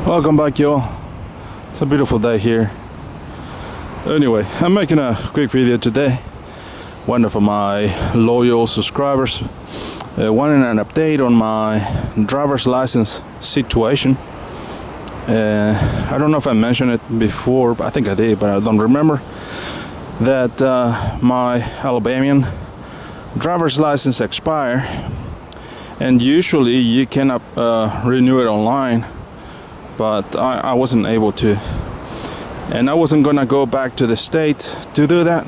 Welcome back, y'all. It's a beautiful day here. Anyway, I'm making a quick video today. One of my loyal subscribers wanted an update on my driver's license situation. I don't know if I mentioned it before, but I think I did, but I don't remember. That my Alabamian driver's license expired, and usually you cannot renew it online, but I wasn't able to, and I wasn't gonna go back to the States to do that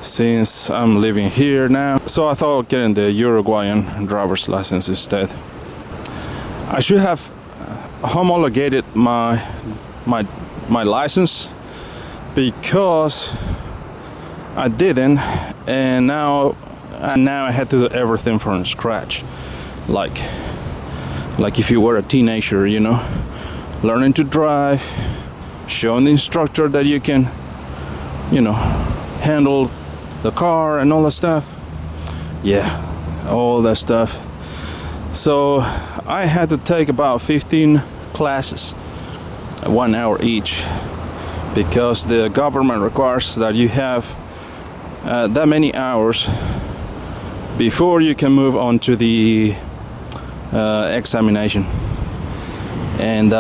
since I'm living here now. So I thought of getting the Uruguayan driver's license instead. I should have homologated my license, because I didn't, and now I had to do everything from scratch, like if you were a teenager, you know, learning to drive, showing the instructor that you can, you know, handle the car and all that stuff. Yeah, all that stuff. So I had to take about 15 classes, 1 hour each, because the government requires that you have that many hours before you can move on to the examination and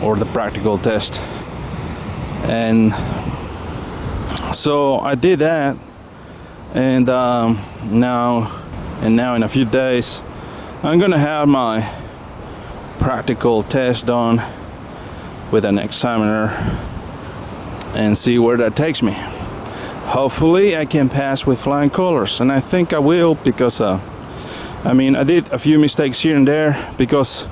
or the practical test. And so I did that, and now in a few days I'm gonna have my practical test done with an examiner and see where that takes me. Hopefully I can pass with flying colors, and I think I will, because I did a few mistakes here and there, because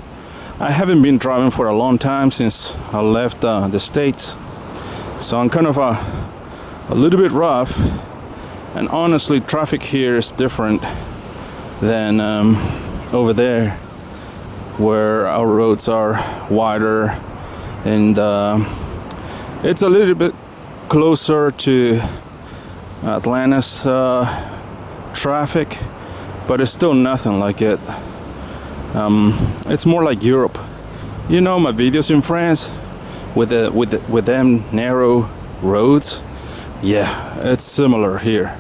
I haven't been driving for a long time since I left the States. So I'm kind of a little bit rough, and honestly traffic here is different than over there, where our roads are wider, and it's a little bit closer to Atlanta's traffic, but it's still nothing like it. It's more like Europe. You know, my videos in France with them narrow roads. Yeah, it's similar here,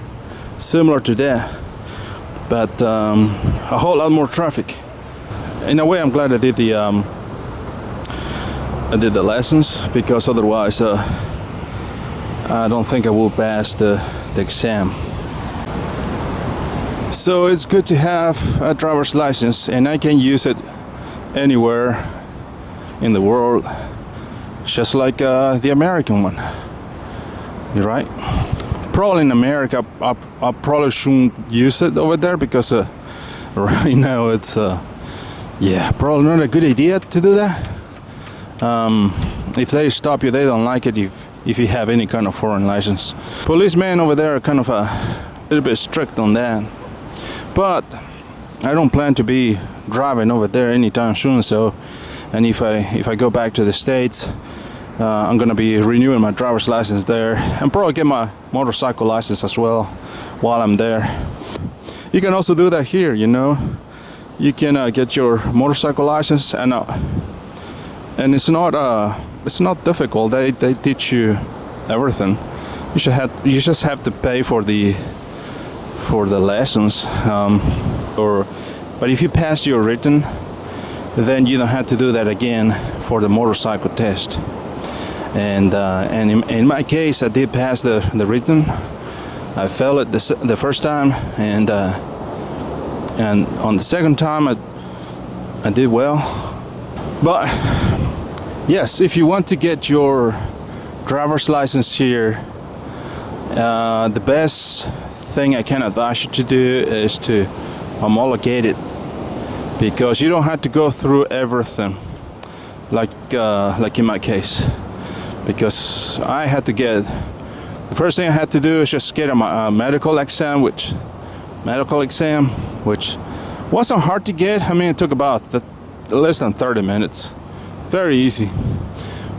similar to that, but a whole lot more traffic. In a way, I'm glad I did the lessons, because otherwise I don't think I will pass the exam. So it's good to have a driver's license, and I can use it anywhere in the world, just like the American one. You're right. Probably in America I probably shouldn't use it over there, because right now it's yeah, probably not a good idea to do that. If they stop you, they don't like it if you have any kind of foreign license. Policemen over there are kind of a little bit strict on that. But I don't plan to be driving over there anytime soon. So, and if I go back to the States, I'm gonna be renewing my driver's license there, and probably get my motorcycle license as well while I'm there. You can also do that here, you know. You can get your motorcycle license, and it's not difficult. They teach you everything. You just have to pay for the lessons, but if you pass your written, then you don't have to do that again for the motorcycle test. And in my case, I did pass the written. I failed it the first time, and on the second time I did well. But yes, if you want to get your driver's license here, the best thing I can advise you to do is to homologate it, because you don't have to go through everything like in my case. Because I had to get, the first thing I had to do is just get a medical exam, which wasn't hard to get. I mean, it took about less than 30 minutes. Very easy.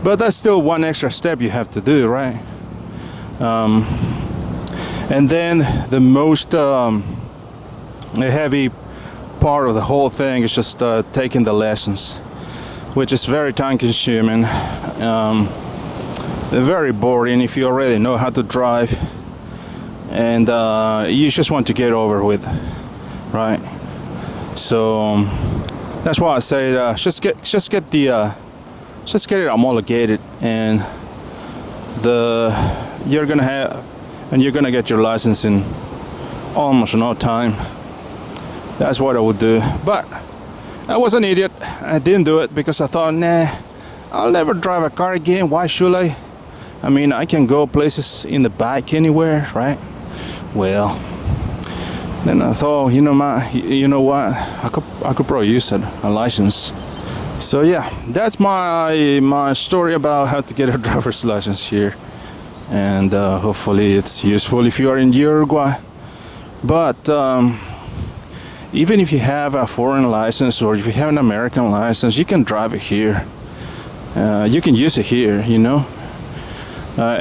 But that's still one extra step you have to do, right? And then the most heavy part of the whole thing is just taking the lessons. which is very time consuming, very boring if you already know how to drive, and you just want to get over with, right? So that's why I say just get it homologated, and you're gonna get your license in almost no time. That's what I would do. But I was an idiot. I didn't do it because I thought, nah, I'll never drive a car again. Why should I? I mean, I can go places in the bike anywhere, right? Well, then I thought, you know what? I could probably use a license. So yeah, that's my story about how to get a driver's license here, and hopefully it's useful if you are in Uruguay. But even if you have a foreign license or if you have an American license, you can drive it here. You can use it here, you know.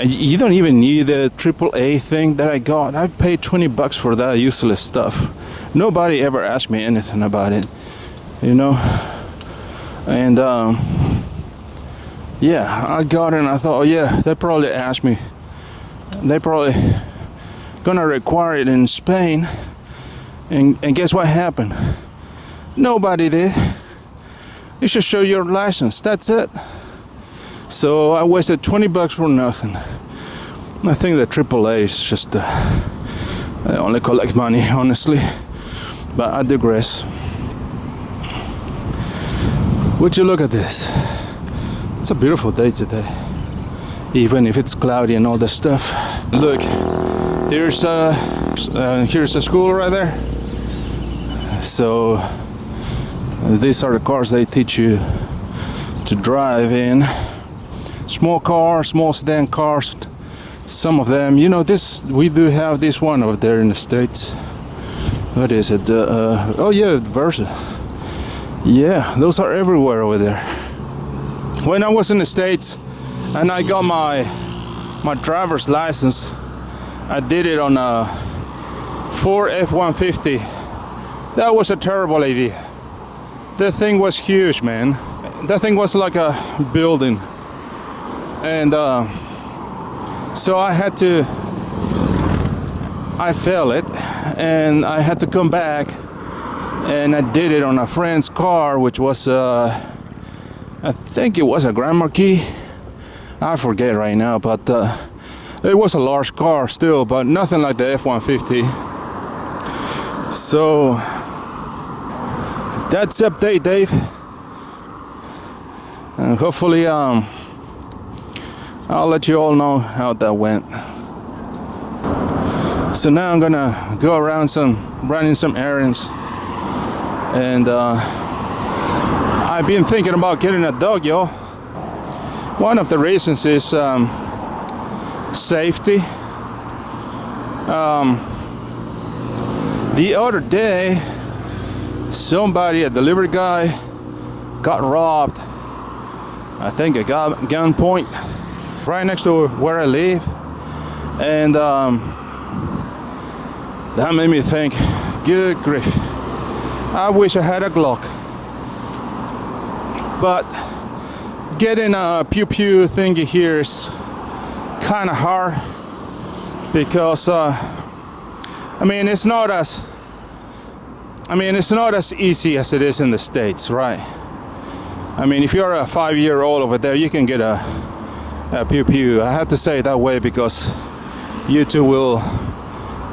You don't even need the AAA thing that I got. I paid $20 for that useless stuff. Nobody ever asked me anything about it, you know. And yeah, I got it and I thought, oh yeah, they probably asked me. They probably gonna require it in Spain. And guess what happened? Nobody did. You should show your license. That's it. So I wasted $20 for nothing. I think the AAA is just they only collect money, honestly. But I digress. Would you look at this? It's a beautiful day today, even if it's cloudy and all that stuff. Look, here's a school right there. So these are the cars they teach you to drive in. Small cars, small sedan cars. Some of them, you know, we do have this one over there in the States. What is it? Oh yeah, Versa. Yeah, those are everywhere over there. When I was in the States and I got my driver's license, I did it on a Ford F-150. That was a terrible idea. That thing was huge, man. That thing was like a building. And so I failed it, and I had to come back, and I did it on a friend's car, which was I think it was a Grand Marquis. I forget right now, but it was a large car still, but nothing like the F-150. So that's update, Dave. And hopefully I'll let you all know how that went. So now I'm gonna go around running some errands, and I've been thinking about getting a dog, y'all. One of the reasons is safety. The other day, a delivery guy, got robbed. I think at gunpoint, right next to where I live, and that made me think, good grief, I wish I had a Glock. But getting a pew-pew thingy here is kind of hard, because I mean, it's not as easy as it is in the States, right? I mean, if you're a 5-year-old over there, you can get a pew-pew. I have to say it that way because YouTube will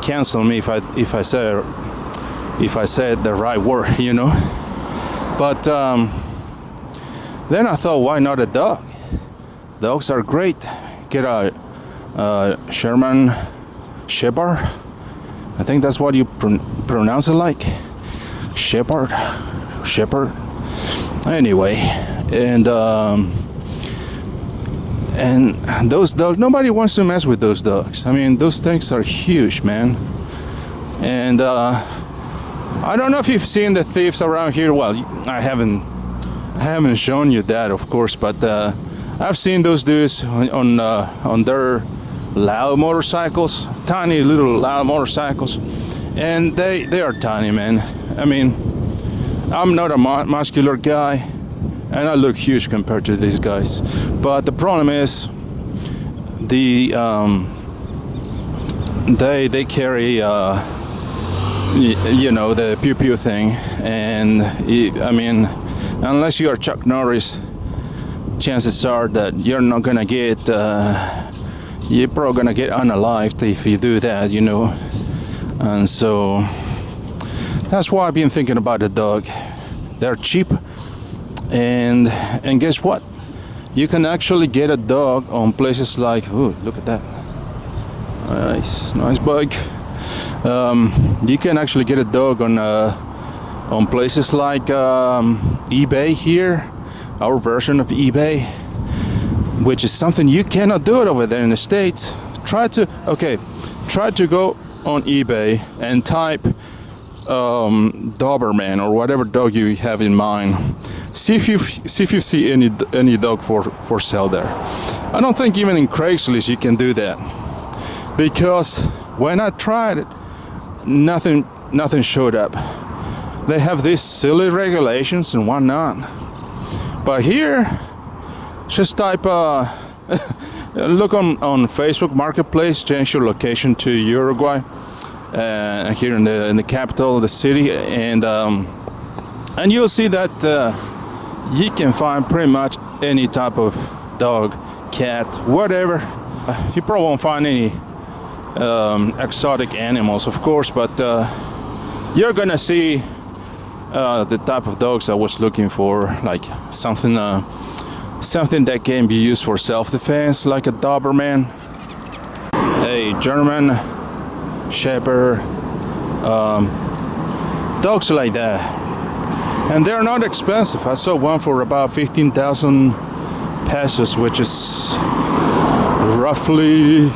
cancel me if I say the right word, you know. But then I thought, why not a dog? Dogs are great. Get a Sherman Shepherd. I think that's what you pronounce it like. Shepherd. Anyway, and those dogs, nobody wants to mess with those dogs. I mean, those things are huge, man. And I don't know if you've seen the thieves around here. Well, I haven't shown you that, of course, but I've seen those dudes on their loud motorcycles, tiny little loud motorcycles, and they are tiny, man. I mean, I'm not a muscular guy, and I look huge compared to these guys. But the problem is, they carry you know, the pew pew thing, and I mean, unless you are Chuck Norris, chances are that you're not gonna get you're probably gonna get unalived if you do that, you know. And so that's why I've been thinking about the dog. They're cheap, and guess what? You can actually get a dog on places like, oh, look at that, nice bug. You can actually get a dog on places like eBay here, our version of eBay, which is something you cannot do it over there in the States. Try to go on eBay and type Doberman or whatever dog you have in mind. See if you see any dog for sale there. I don't think even in Craigslist you can do that, because when I tried it, nothing showed up. They have these silly regulations and whatnot. But here, just type look on Facebook Marketplace, change your location to Uruguay, here in the capital of the city, and you'll see that you can find pretty much any type of dog, cat, whatever. You probably won't find any exotic animals, of course, but you're gonna see the type of dogs I was looking for, like something that can be used for self-defense, like a Doberman, a German Shepherd, dogs like that. And they're not expensive. I saw one for about 15,000 pesos, which is roughly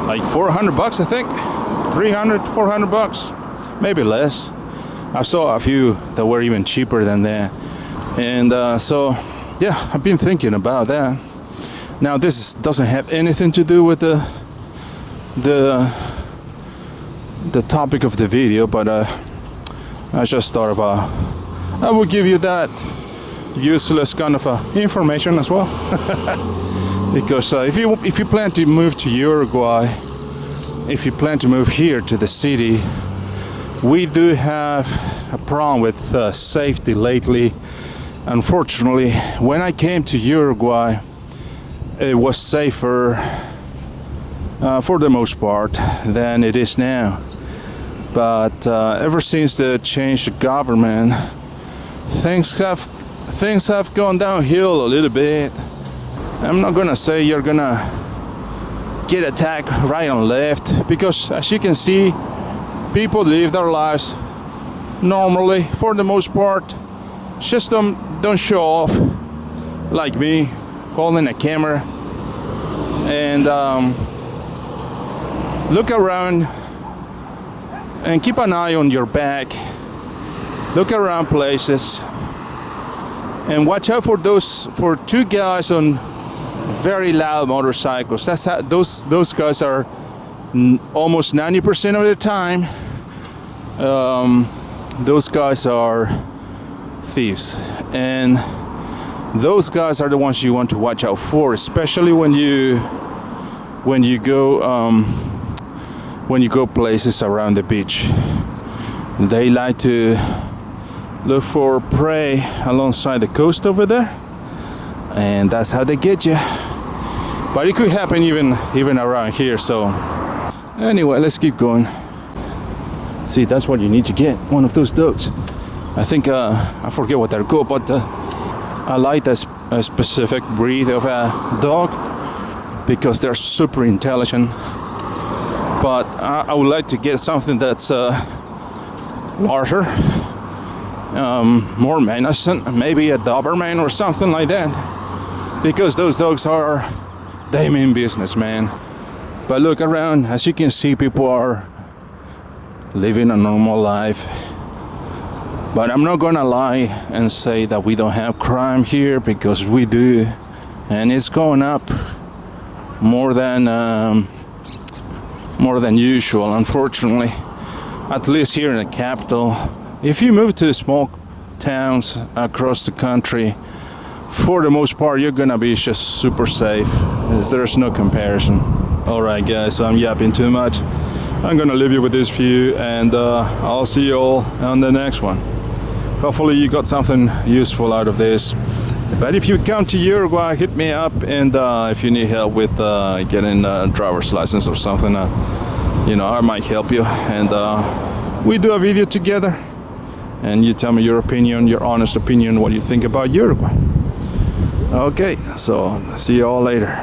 like $400, I think. 300, $400, maybe less. I saw a few that were even cheaper than that. And so, yeah, I've been thinking about that. Now, this doesn't have anything to do with the topic of the video, but I just thought about I will give you that useless kind of information as well. Because if you plan to move to Uruguay, if you plan to move here to the city, we do have a problem with safety lately. Unfortunately, when I came to Uruguay, it was safer for the most part than it is now. But ever since the change of government, things have gone downhill a little bit. I'm not gonna say you're gonna get attacked right and left, because as you can see, people live their lives normally for the most part. Just don't show off like me, holding a camera, and look around and keep an eye on your back. Look around places and watch out for two guys on very loud motorcycles. That's how those guys are almost 90% of the time. Those guys are thieves, and those guys are the ones you want to watch out for, especially when you go places around the beach. They like to look for prey alongside the coast over there, and that's how they get you. But it could happen even around here. So anyway, let's keep going. See, that's what you need to get, one of those dogs. I think I forget what they're called, but I like a specific breed of a dog because they're super intelligent. But I would like to get something that's larger, more menacing, maybe a Doberman or something like that, because those dogs they mean business, man. But look around, as you can see, people are living a normal life. But I'm not gonna lie and say that we don't have crime here, because we do, and it's going up more than usual, unfortunately. At least here in the capital. If you move to small towns across the country, for the most part, you're gonna be just super safe. There's no comparison. All right, guys, so I'm yapping too much. I'm gonna leave you with this view, and I'll see you all on the next one. Hopefully you got something useful out of this. But if you come to Uruguay, hit me up, and if you need help with getting a driver's license or something, you know, I might help you. And we do a video together, and you tell me your opinion, your honest opinion, what you think about Uruguay. Okay, so see you all later.